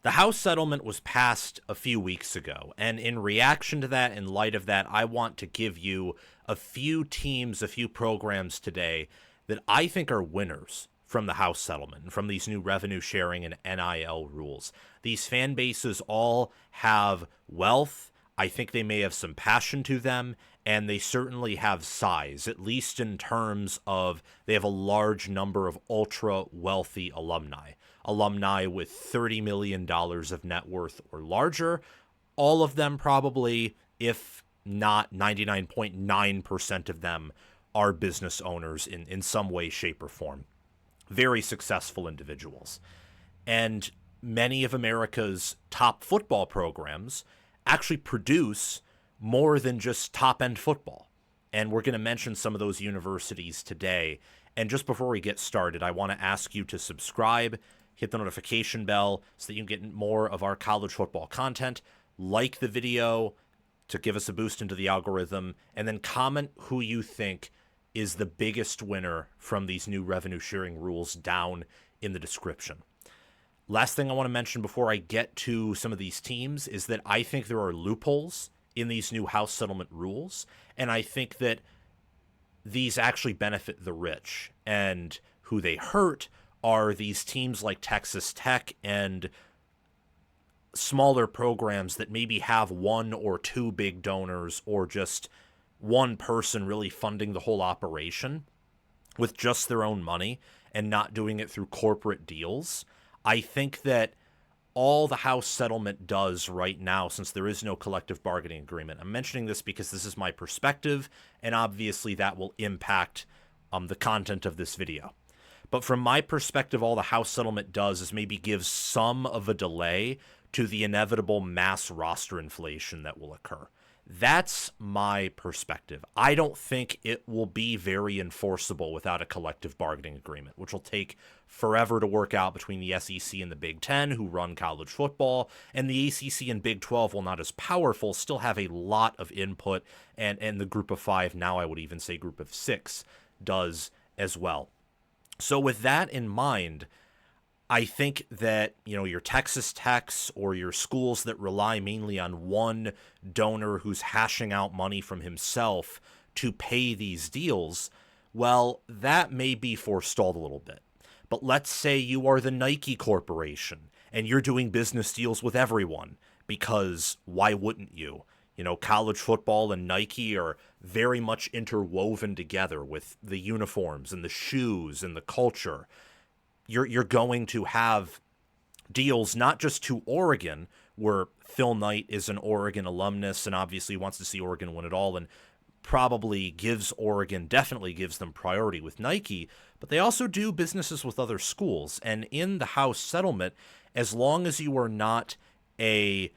The House settlement was passed a few weeks ago, and in reaction to that, in light of that, I want to give you a few teams, a few programs today that I think are winners from the House settlement, from these new revenue sharing and NIL rules. These fan bases all have wealth. I think they may have some passion to them, and they certainly have size, at least in terms of they have a large number of ultra wealthy alumni. Alumni with $30 million of net worth or larger, all of them probably, if not 99.9% of them, are business owners in some way, shape, or form. Very successful individuals. And many of America's top football programs actually produce more than just top-end football. And we're going to mention some of those universities today. And just before we get started, I want to ask you to subscribe, hit the notification bell so that you can get more of our college football content, like the video to give us a boost into the algorithm, and then comment who you think is the biggest winner from these new revenue sharing rules down in the description. Last thing I want to mention before I get to some of these teams is that I think there are loopholes in these new House settlement rules, and I think that these actually benefit the rich, and who they hurt are these teams like Texas Tech and smaller programs that maybe have one or two big donors or just one person really funding the whole operation with just their own money and not doing it through corporate deals. I think that all the House settlement does right now, since there is no collective bargaining agreement, I'm mentioning this because this is my perspective, and obviously that will impact the content of this video. But from my perspective, all the House settlement does is maybe give some of a delay to the inevitable mass roster inflation that will occur. That's my perspective. I don't think it will be very enforceable without a collective bargaining agreement, which will take forever to work out between the SEC and the Big Ten, who run college football, and the ACC and Big 12, while not as powerful, still have a lot of input, and the Group of Five, now I would even say Group of Six, does as well. So with that in mind, I think that, your Texas Techs or your schools that rely mainly on one donor who's hashing out money from himself to pay these deals, well, that may be forestalled a little bit. But let's say you are the Nike Corporation and you're doing business deals with everyone, because why wouldn't you? College football and Nike are very much interwoven together with the uniforms and the shoes and the culture. You're going to have deals not just to Oregon, where Phil Knight is an Oregon alumnus and obviously wants to see Oregon win it all and probably definitely gives them priority with Nike, but they also do businesses with other schools. And in the House settlement, as long as you are not a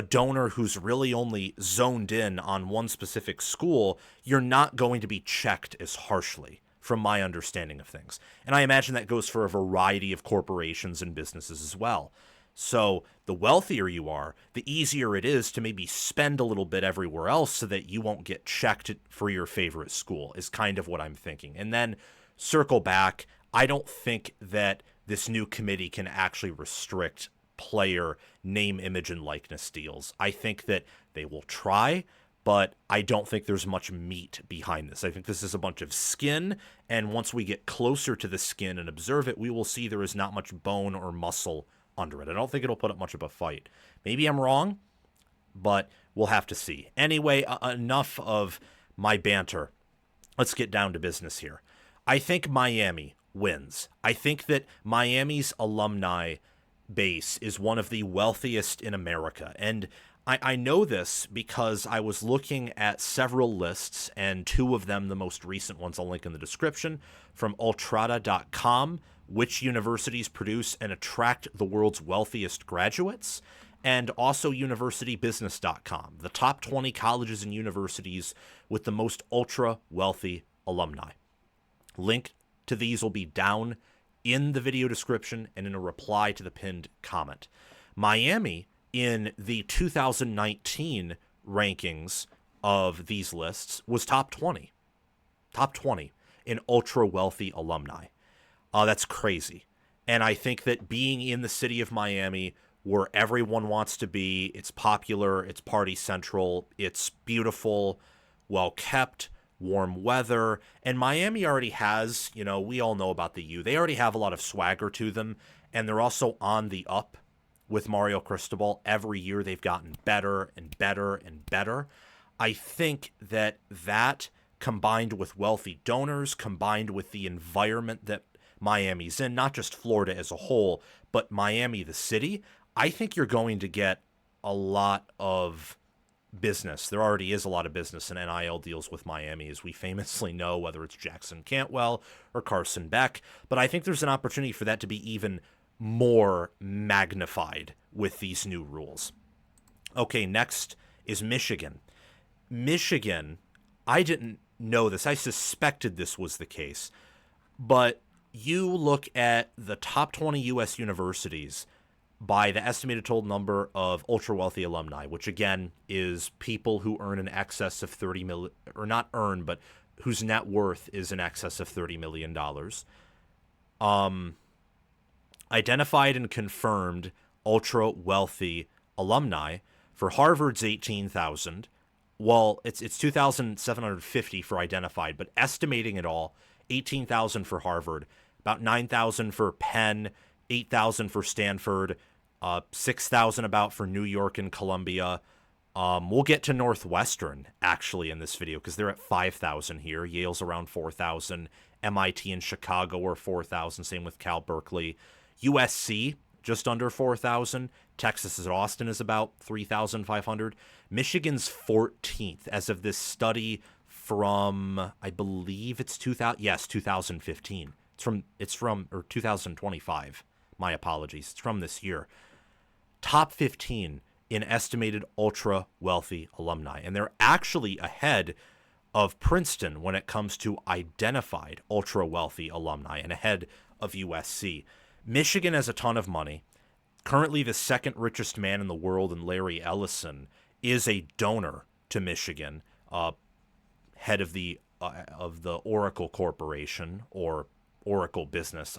donor who's really only zoned in on one specific school, you're not going to be checked as harshly, from my understanding of things. And I imagine that goes for a variety of corporations and businesses as well. So the wealthier you are, the easier it is to maybe spend a little bit everywhere else so that you won't get checked for your favorite school, is kind of what I'm thinking. And then circle back, I don't think that this new committee can actually restrict player name, image, and likeness deals. I think that they will try, but I don't think there's much meat behind this. I think this is a bunch of skin, and once we get closer to the skin and observe it, we will see there is not much bone or muscle under it. I don't think it'll put up much of a fight. Maybe I'm wrong, but we'll have to see. Anyway, enough of my banter. Let's get down to business here. I think Miami wins. I think that Miami's alumni base is one of the wealthiest in America, and I know this because I was looking at several lists, and two of them, the most recent ones, I'll link in the description, from ultrada.com, which universities produce and attract the world's wealthiest graduates, and also universitybusiness.com, the top 20 colleges and universities with the most ultra-wealthy alumni. Link to these will be down in the video description and in a reply to the pinned comment. Miami, in the 2019 rankings of these lists, was top 20 in ultra-wealthy alumni. That's crazy. And I think that being in the city of Miami, where everyone wants to be, it's popular, it's party central, it's beautiful, well kept, warm weather, and Miami already has, we all know about the U. They already have a lot of swagger to them, and they're also on the up with Mario Cristobal. Every year they've gotten better and better and better. I think that combined with wealthy donors, combined with the environment that Miami's in, not just Florida as a whole, but Miami, the city, I think you're going to get a lot of business. There already is a lot of business in NIL deals with Miami, as we famously know, whether it's Jackson Cantwell or Carson Beck. But I think there's an opportunity for that to be even more magnified with these new rules. Okay, next is Michigan. Michigan, I didn't know this. I suspected this was the case. But you look at the top 20 U.S. universities by the estimated total number of ultra-wealthy alumni, which again is people who earn in excess of 30 million, or not earn, but whose net worth is in excess of $30 million. Identified and confirmed ultra-wealthy alumni. For Harvard's 18,000. Well, it's 2,750 for identified, but estimating it all, 18,000 for Harvard, about 9,000 for Penn, 8,000 for Stanford, 6,000 about for New York and Columbia. We'll get to Northwestern, actually, in this video, because they're at 5,000 here. Yale's around 4,000. MIT and Chicago are 4,000. Same with Cal Berkeley. USC, just under 4,000. Texas at Austin is about 3,500. Michigan's 14th, as of this study from, I believe it's 2015. It's from 2025. My apologies. It's from this year. Top 15 in estimated ultra-wealthy alumni. And they're actually ahead of Princeton when it comes to identified ultra-wealthy alumni and ahead of USC. Michigan has a ton of money. Currently the second richest man in the world, in Larry Ellison, is a donor to Michigan, head of the Oracle Corporation, or Oracle Business.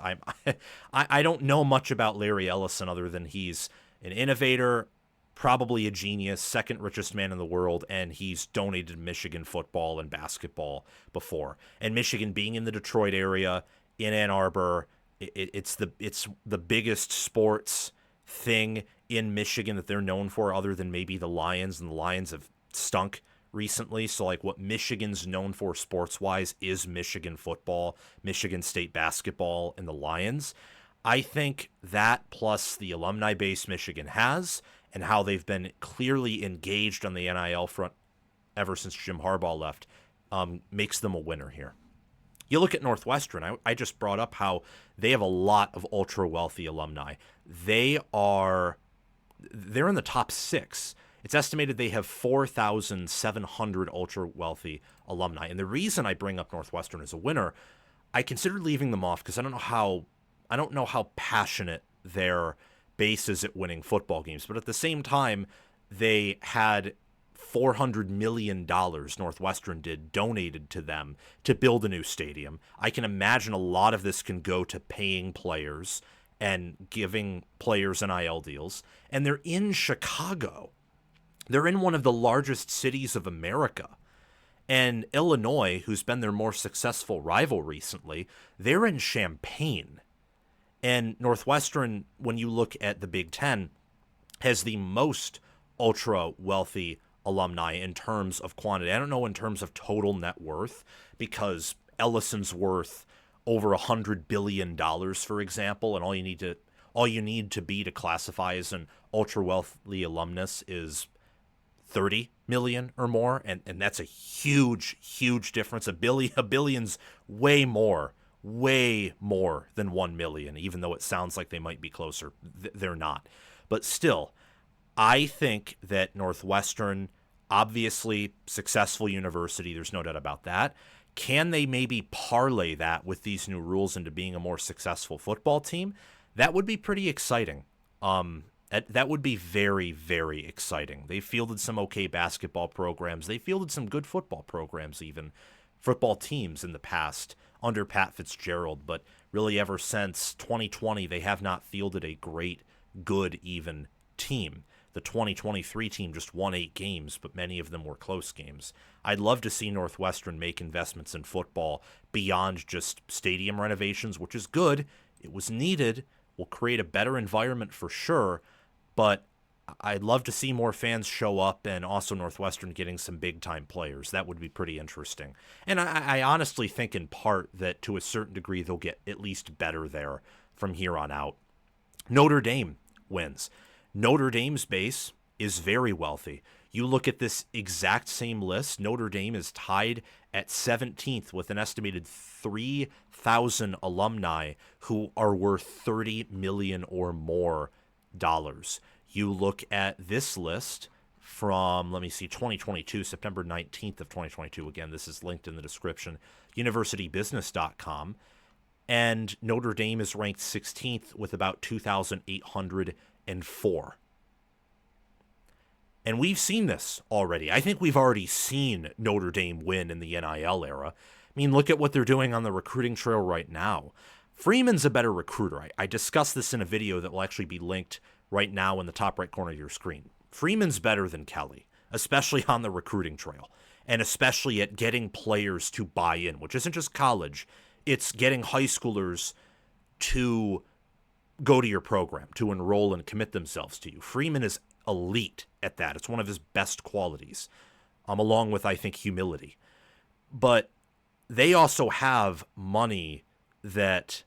I don't know much about Larry Ellison other than he's an innovator, probably a genius, second richest man in the world, and he's donated Michigan football and basketball before. And Michigan being in the Detroit area, in Ann Arbor, it's the biggest sports thing in Michigan that they're known for, other than maybe the Lions, and the Lions have stunk recently. So like what Michigan's known for sports-wise is Michigan football, Michigan State basketball, and the Lions. I think that plus the alumni base Michigan has and how they've been clearly engaged on the NIL front ever since Jim Harbaugh left makes them a winner here. You look at Northwestern, I just brought up how they have a lot of ultra-wealthy alumni. They're in the top 6. It's estimated they have 4,700 ultra-wealthy alumni. And the reason I bring up Northwestern as a winner, I considered leaving them off because I don't know how passionate their base is at winning football games. But at the same time, they had $400 million, Northwestern did, donated to them to build a new stadium. I can imagine a lot of this can go to paying players and giving players NIL deals. And they're in Chicago. They're in one of the largest cities of America. And Illinois, who's been their more successful rival recently, they're in Champaign. And Northwestern, when you look at the Big Ten, has the most ultra-wealthy alumni in terms of quantity. I don't know in terms of total net worth, because Ellison's worth over $100 billion, for example, and all you need to be to classify as an ultra-wealthy alumnus is 30 million or more, and that's a huge difference. A billion's way more than 1 million, even though it sounds like they might be closer. They're not. But still, I think that Northwestern, obviously successful university, there's no doubt about that. Can they maybe parlay that with these new rules into being a more successful football team? That would be pretty exciting. That would be very, very exciting. They fielded some okay basketball programs. They fielded some good football programs even football teams in the past under Pat Fitzgerald, but really ever since 2020, they have not fielded a great, good, even team. The 2023 team just won 8 games, but many of them were close games. I'd love to see Northwestern make investments in football beyond just stadium renovations, which is good. It was needed. Will create a better environment for sure, but I'd love to see more fans show up and also Northwestern getting some big-time players. That would be pretty interesting. And I honestly think in part that to a certain degree they'll get at least better there from here on out. Notre Dame wins. Notre Dame's base is very wealthy. You look at this exact same list, Notre Dame is tied at 17th with an estimated 3,000 alumni who are worth $30 million or more dollars. You look at this list from, 2022, September 19th of 2022. Again, this is linked in the description, universitybusiness.com. And Notre Dame is ranked 16th with about 2,804. And we've seen this already. I think we've already seen Notre Dame win in the NIL era. I mean, look at what they're doing on the recruiting trail right now. Freeman's a better recruiter. I discussed this in a video that will actually be linked right now in the top right corner of your screen. Freeman's better than Kelly, especially on the recruiting trail, and especially at getting players to buy in, which isn't just college. It's getting high schoolers to go to your program, to enroll and commit themselves to you. Freeman is elite at that. It's one of his best qualities, along with, I think, humility. But they also have money that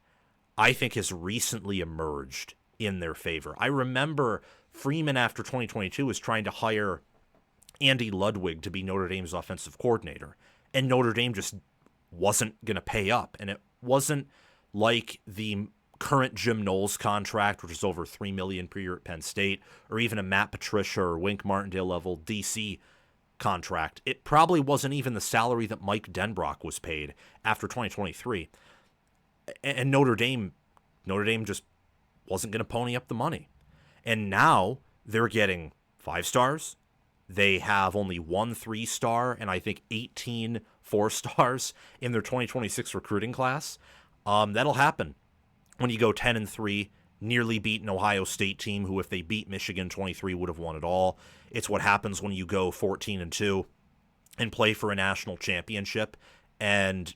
I think has recently emerged in their favor. I remember Freeman after 2022 was trying to hire Andy Ludwig to be Notre Dame's offensive coordinator, and Notre Dame just wasn't going to pay up. And it wasn't like the current Jim Knowles contract, which is over $3 million per year at Penn State, or even a Matt Patricia or Wink Martindale level DC contract. It probably wasn't even the salary that Mike Denbrock was paid after 2023. And Notre Dame just wasn't going to pony up the money. And now they're getting 5 stars. They have only 1 3-star and I think 18 4-stars in their 2026 recruiting class. That'll happen when you go 10-3, nearly beat an Ohio State team who, if they beat Michigan 23, would have won it all. It's what happens when you go 14-2 and play for a national championship and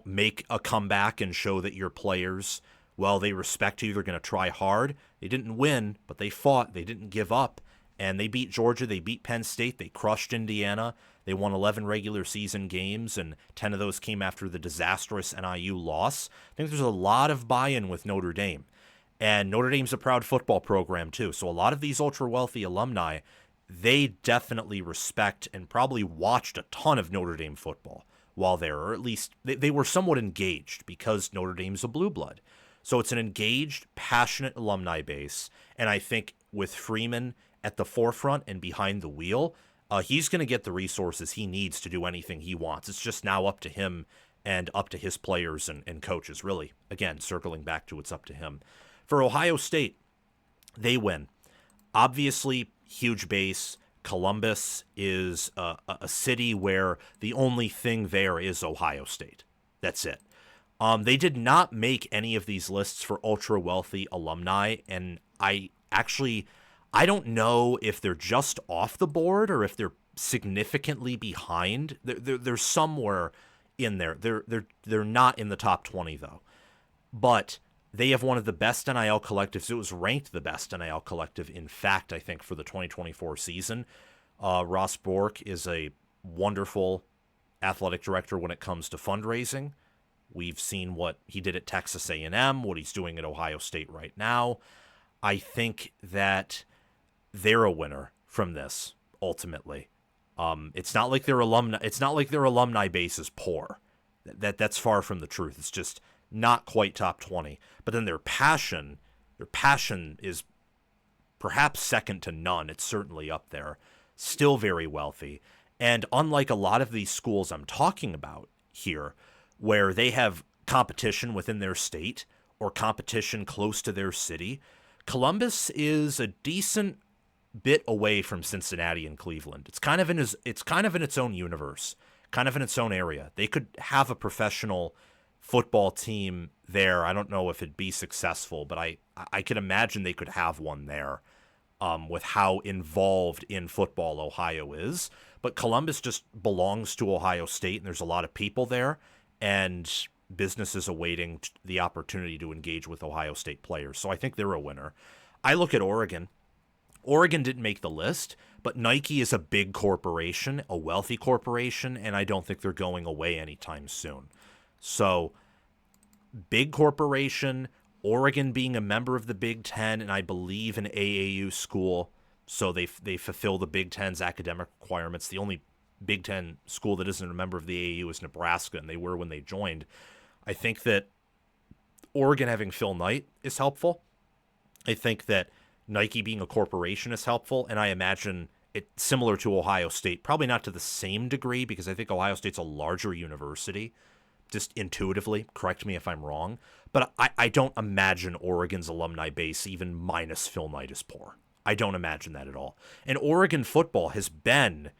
make a comeback and show that your players, well, they respect you. They're going to try hard. They didn't win, but they fought. They didn't give up. And they beat Georgia. They beat Penn State. They crushed Indiana. They won 11 regular season games, and 10 of those came after the disastrous NIU loss. I think there's a lot of buy-in with Notre Dame. And Notre Dame's a proud football program, too. So a lot of these ultra-wealthy alumni, they definitely respect and probably watched a ton of Notre Dame football while there, or at least they were somewhat engaged because Notre Dame's a blue blood. So it's an engaged, passionate alumni base. And I think with Freeman at the forefront and behind the wheel, he's going to get the resources he needs to do anything he wants. It's just now up to him and up to his players and coaches, really. Again, circling back to it's up to him. For Ohio State, they win. Obviously, huge base. Columbus is a city where the only thing there is Ohio State. That's it. They did not make any of these lists for ultra-wealthy alumni, and I don't know if they're just off the board or if they're significantly behind. They're somewhere in there. They're not in the top 20, though. But they have one of the best NIL collectives. It was ranked the best NIL collective, in fact, I think, for the 2024 season. Ross Bork is a wonderful athletic director when it comes to fundraising. We've seen what he did at Texas A&M, what he's doing at Ohio State right now. I think that they're a winner from this, ultimately. It's not like their alumni base is poor. That's far from the truth. It's just not quite top 20. But then their passion is perhaps second to none. It's certainly up there. Still very wealthy. And unlike a lot of these schools I'm talking about here, where they have competition within their state or competition close to their city, Columbus is a decent bit away from Cincinnati and Cleveland. It's kind of in its own universe. kind of in its own area. They could have a professional football team there. I don't know if it'd be successful, but I could imagine they could have one there with how involved in football Ohio is. But Columbus just belongs to Ohio State, and there's a lot of people there, and businesses awaiting the opportunity to engage with Ohio State players. So I think they're a winner. I look at Oregon. Oregon didn't make the list, but Nike is a big corporation, a wealthy corporation, and I don't think they're going away anytime soon. So, big corporation, Oregon being a member of the Big Ten, and I believe an AAU school, so they fulfill the Big Ten's academic requirements. The only Big Ten school that isn't a member of the AAU is Nebraska, and they were when they joined. I think that Oregon having Phil Knight is helpful. I think that Nike being a corporation is helpful, and I imagine it similar to Ohio State, probably not to the same degree because I think Ohio State's a larger university, just intuitively. Correct me if I'm wrong, but I don't imagine Oregon's alumni base, even minus Phil Knight, is poor. I don't imagine that at all. And Oregon football has been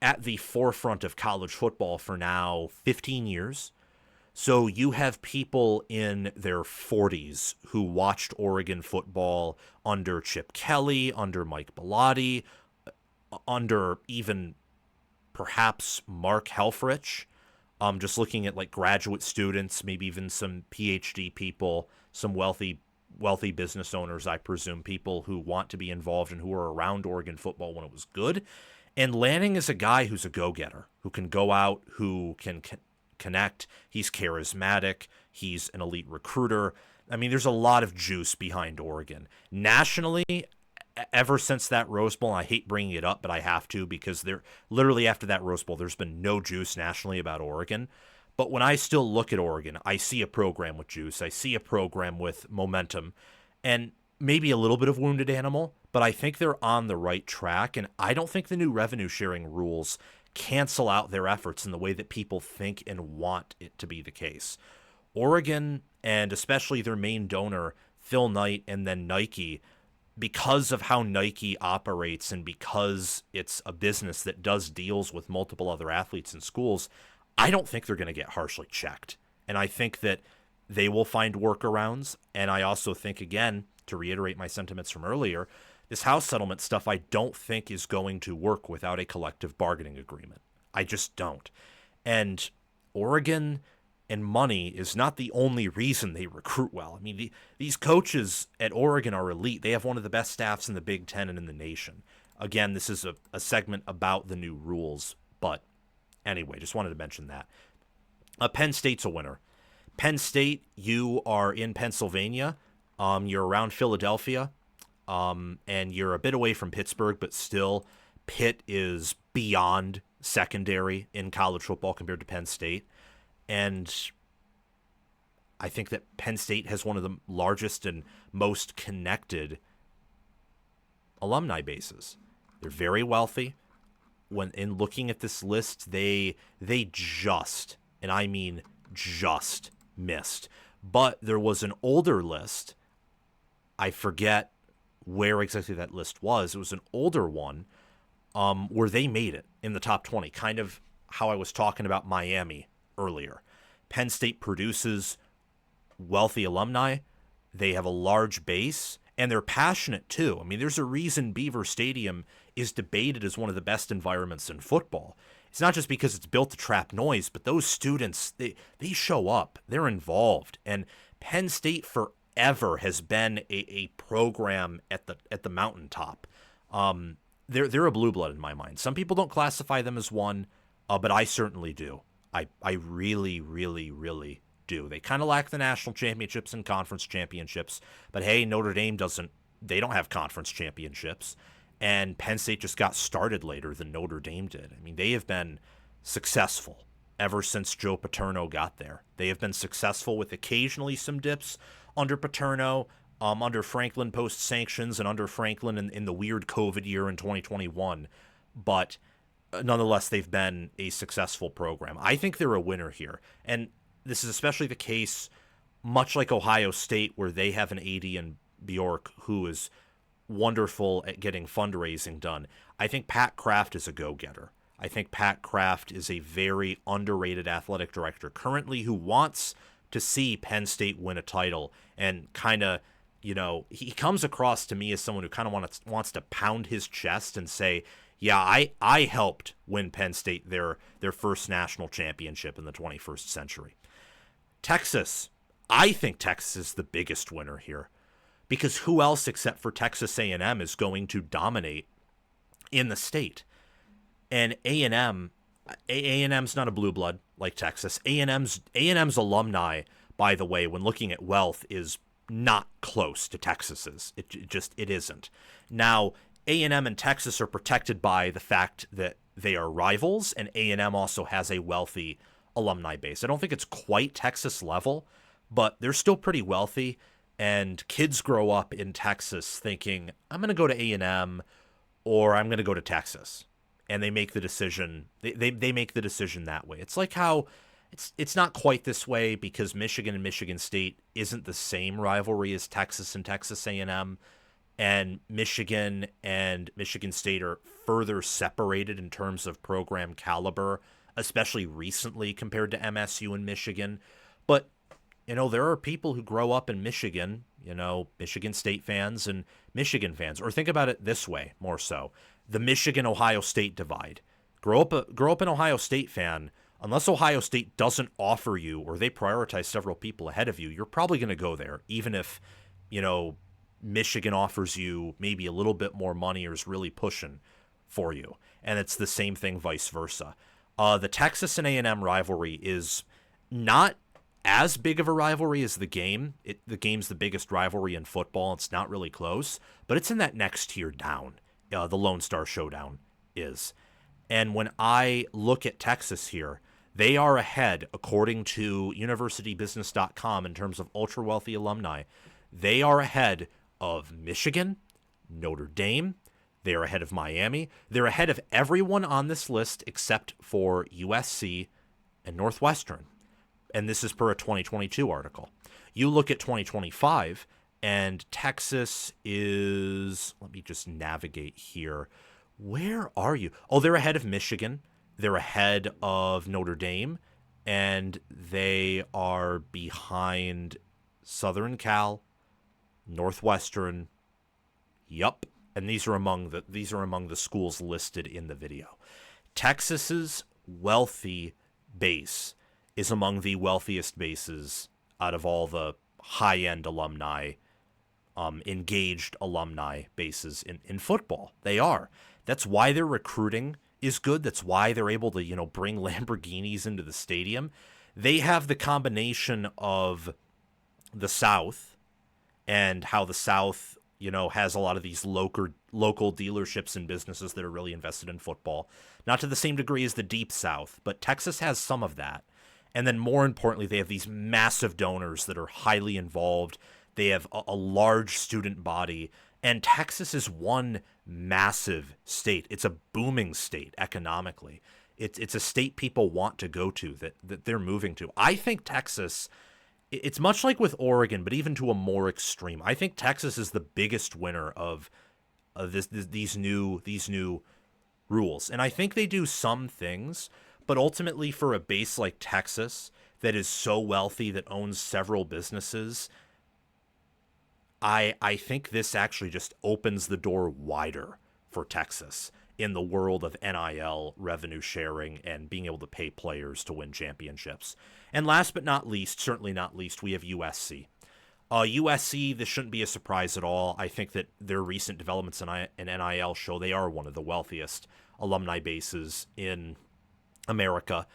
at the forefront of college football for now 15 years. So you have people in their 40s who watched Oregon football under Chip Kelly, under Mike Bellotti, under even perhaps Mark Helfrich. Just looking at like graduate students, maybe even some PhD people, some wealthy business owners, I presume, people who want to be involved and who were around Oregon football when it was good. And Lanning is a guy who's a go-getter, who can go out, who can connect. He's charismatic. He's an elite recruiter. I mean, there's a lot of juice behind Oregon. Nationally, ever since that Rose Bowl, and I hate bringing it up, but I have to because they're literally after that Rose Bowl, there's been no juice nationally about Oregon. But when I still look at Oregon, I see a program with juice. I see a program with momentum and maybe a little bit of wounded animal, but I think they're on the right track. And I don't think the new revenue sharing rules cancel out their efforts in the way that people think and want it to be the case. Oregon, and especially their main donor, Phil Knight, and then Nike, because of how Nike operates and because it's a business that does deals with multiple other athletes and schools, I don't think they're going to get harshly checked. And I think that they will find workarounds. And I also think, again, to reiterate my sentiments from earlier, this house settlement stuff I don't think is going to work without a collective bargaining agreement. I just don't. And Oregon and money is not the only reason they recruit well. I mean, these coaches at Oregon are elite. They have one of the best staffs in the Big Ten and in the nation. Again, this is a segment about the new rules, but anyway, just wanted to mention that. Penn State's a winner. Penn State, you are in Pennsylvania. You're around Philadelphia, and you're a bit away from Pittsburgh, but still, Pitt is beyond secondary in college football compared to Penn State. And I think that Penn State has one of the largest and most connected alumni bases. They're very wealthy. When in looking at this list, they just, and I mean just, missed. But there was an older list. I forget where exactly that list was. It was an older one where they made it in the top 20, kind of how I was talking about Miami earlier. Penn State produces wealthy alumni. They have a large base, and they're passionate too. I mean, there's a reason Beaver Stadium is debated as one of the best environments in football. It's not just because it's built to trap noise, but those students, they show up. They're involved. And Penn State forever has been a program at the mountaintop. They're a blue blood in my mind. Some people don't classify them as one, but I certainly do. I really, really, really do. They kind of lack the national championships and conference championships, but hey, Notre Dame they don't have conference championships, and Penn State just got started later than Notre Dame did. I mean, they have been successful ever since Joe Paterno got there. They have been successful with occasionally some dips under Paterno, under Franklin post-sanctions, and under Franklin in the weird COVID year in 2021, but nonetheless, they've been a successful program. I think they're a winner here. And this is especially the case, much like Ohio State, where they have an AD in Bjork who is wonderful at getting fundraising done. I think Pat Kraft is a go-getter. I think Pat Kraft is a very underrated athletic director currently who wants to see Penn State win a title, and kind of, he comes across to me as someone who kind of wants to pound his chest and say, yeah, I helped win Penn State their first national championship in the 21st century. Texas, I think Texas is the biggest winner here, because who else except for Texas A&M is going to dominate in the state? And A&M's not a blue blood like Texas. A&M's alumni, by the way, when looking at wealth, is not close to Texas's. It isn't. Now, A&M and Texas are protected by the fact that they are rivals, and A&M also has a wealthy alumni base. I don't think it's quite Texas level, but they're still pretty wealthy, and kids grow up in Texas thinking, I'm going to go to A&M or I'm going to go to Texas. And they make the decision. They make the decision that way. It's like how it's not quite this way because Michigan and Michigan State isn't the same rivalry as Texas and Texas A&M, and Michigan and Michigan State are further separated in terms of program caliber, especially recently compared to MSU and Michigan. But there are people who grow up in Michigan, Michigan State fans and Michigan fans. Or think about it this way, more so. The Michigan-Ohio State divide. Grow up an Ohio State fan. Unless Ohio State doesn't offer you, or they prioritize several people ahead of you, you're probably going to go there, even if, Michigan offers you maybe a little bit more money or is really pushing for you. And it's the same thing vice versa. The Texas and A&M rivalry is not as big of a rivalry as the game. The game's the biggest rivalry in football. It's not really close, but it's in that next tier down. The Lone Star Showdown is. And when I look at Texas here, they are ahead, according to universitybusiness.com, in terms of ultra-wealthy alumni. They are ahead of Michigan, Notre Dame. They are ahead of Miami. They're ahead of everyone on this list except for USC and Northwestern. And this is per a 2022 article. You look at 2025, and Texas is, let me just navigate here. Where are you? Oh, they're ahead of Michigan. They're ahead of Notre Dame. And they are behind Southern Cal, Northwestern. Yup. And these are among the schools listed in the video. Texas's wealthy base is among the wealthiest bases out of all the high-end alumni, engaged alumni bases in football. They are. That's why their recruiting is good. That's why they're able to, bring Lamborghinis into the stadium. They have the combination of the South and how the South, has a lot of these local dealerships and businesses that are really invested in football. Not to the same degree as the Deep South, but Texas has some of that. And then more importantly, they have these massive donors that are highly involved. They have a large student body. And Texas is one massive state. It's a booming state economically. It's a state people want to go to, that they're moving to. I think Texas, it's much like with Oregon, but even to a more extreme. I think Texas is the biggest winner of these new rules. And I think they do some things, but ultimately for a base like Texas that is so wealthy, that owns several businesses, I think this actually just opens the door wider for Texas in the world of NIL revenue sharing and being able to pay players to win championships. And last but not least, certainly not least, we have USC. USC, this shouldn't be a surprise at all. I think that their recent developments in NIL show they are one of the wealthiest alumni bases in America.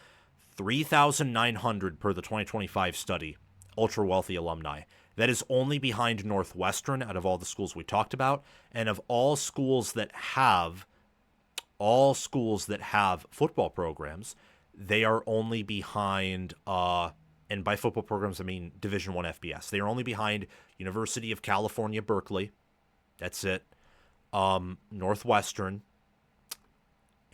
3,900 per the 2025 study, ultra wealthy alumni. That is only behind Northwestern out of all the schools we talked about, and of all schools that have football programs, they are only behind, and by football programs I mean Division I FBS. They are only behind University of California, Berkeley. That's it. Northwestern,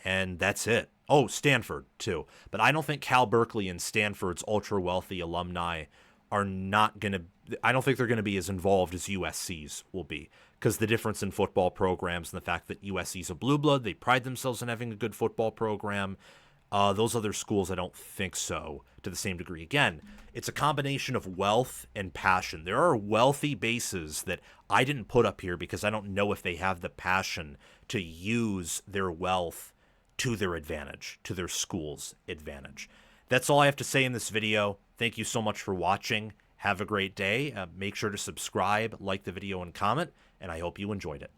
and that's it. Oh, Stanford too. But I don't think Cal, Berkeley, and Stanford's ultra wealthy alumni are not going to, I don't think they're going to be as involved as USC's will be. because the difference in football programs and the fact that USC's a blue blood, they pride themselves in having a good football program. Those other schools, I don't think so to the same degree. Again, it's a combination of wealth and passion. There are wealthy bases that I didn't put up here because I don't know if they have the passion to use their wealth to their advantage, to their school's advantage. That's all I have to say in this video. Thank you so much for watching. Have a great day. Make sure to subscribe, like the video, and comment, and I hope you enjoyed it.